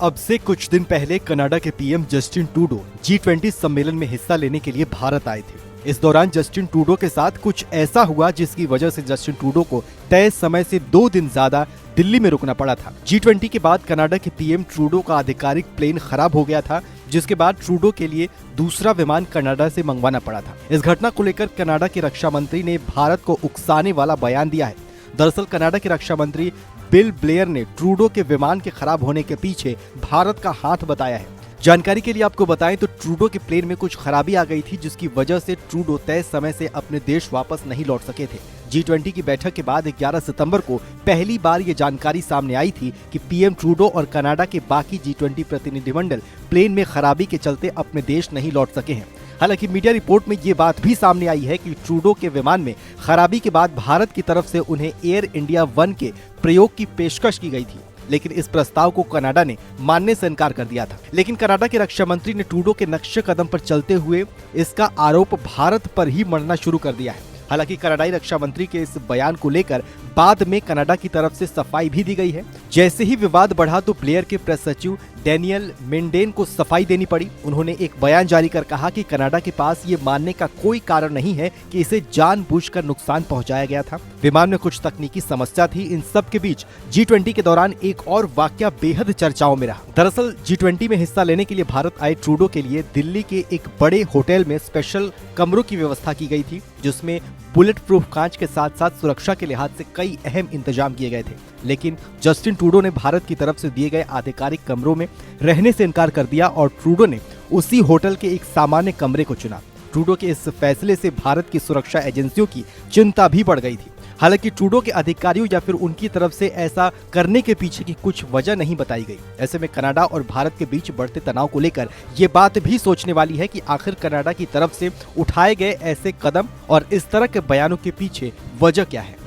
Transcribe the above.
अब से कुछ दिन पहले कनाडा के पीएम जस्टिन ट्रूडो G20 सम्मेलन में हिस्सा लेने के लिए भारत आए थे। इस दौरान जस्टिन ट्रूडो के साथ कुछ ऐसा हुआ जिसकी वजह से जस्टिन ट्रूडो को तय समय से 2 दिन ज्यादा दिल्ली में रुकना पड़ा था। G20 के बाद कनाडा के पीएम ट्रूडो का आधिकारिक प्लेन खराब हो गया था, जिसके बाद ट्रूडो के लिए दूसरा विमान कनाडा से मंगवाना पड़ा था। इस घटना को लेकर कनाडा के रक्षा मंत्री ने भारत को उकसाने वाला बयान दिया है। दरअसल कनाडा के रक्षा मंत्री बिल ब्लेयर ने ट्रूडो के विमान के खराब होने के पीछे भारत का हाथ बताया है। जानकारी के लिए आपको बताएं तो ट्रूडो के प्लेन में कुछ खराबी आ गई थी, जिसकी वजह से ट्रूडो तय समय से अपने देश वापस नहीं लौट सके थे। G20 की बैठक के बाद 11 सितंबर को पहली बार ये जानकारी सामने आई थी कि पीएम ट्रूडो और कनाडा के बाकी G20 प्रतिनिधिमंडल प्लेन में खराबी के चलते अपने देश नहीं लौट सके हैं। हालांकि मीडिया रिपोर्ट में ये बात भी सामने आई है कि ट्रूडो के विमान में खराबी के बाद भारत की तरफ से उन्हें एयर इंडिया 1 के प्रयोग की पेशकश की गई थी, लेकिन इस प्रस्ताव को कनाडा ने मानने से इनकार कर दिया था। लेकिन कनाडा के रक्षा मंत्री ने ट्रूडो के नक्शे कदम पर चलते हुए इसका आरोप भारत पर ही मढ़ना शुरू कर दिया है। हालांकि कनाडाई रक्षा मंत्री के इस बयान को लेकर बाद में कनाडा की तरफ से सफाई भी दी गई है। जैसे ही विवाद बढ़ा तो ब्लेयर के प्रेस सचिव डैनियल मेंडेन को सफाई देनी पड़ी। उन्होंने एक बयान जारी कर कहा कि कनाडा के पास ये मानने का कोई कारण नहीं है कि इसे जानबूझकर नुकसान पहुंचाया गया था। विमान में कुछ तकनीकी समस्या थी। इन सब के बीच G20 के दौरान एक और वाकया बेहद चर्चाओं में रहा। दरअसल G20 में हिस्सा लेने के लिए भारत आए ट्रूडो के लिए दिल्ली के एक बड़े होटल में स्पेशल कमरों की व्यवस्था की गई थी, जिसमें बुलेट प्रूफ कांच के साथ साथ सुरक्षा के लिहाज से कई अहम इंतजाम किए गए थे। लेकिन जस्टिन ट्रूडो ने भारत की तरफ से दिए गए आधिकारिक कमरों में रहने से इनकार कर दिया और ट्रूडो ने उसी होटल के एक सामान्य कमरे को चुना। ट्रूडो के इस फैसले से भारत की सुरक्षा एजेंसियों की चिंता भी बढ़ गई थी। हालांकि ट्रूडो के अधिकारियों या फिर उनकी तरफ से ऐसा करने के पीछे की कुछ वजह नहीं बताई गई। ऐसे में कनाडा और भारत के बीच बढ़ते तनाव को लेकर ये बात भी सोचने वाली है कि आखिर कनाडा की तरफ से उठाए गए ऐसे कदम और इस तरह के बयानों के पीछे वजह क्या है।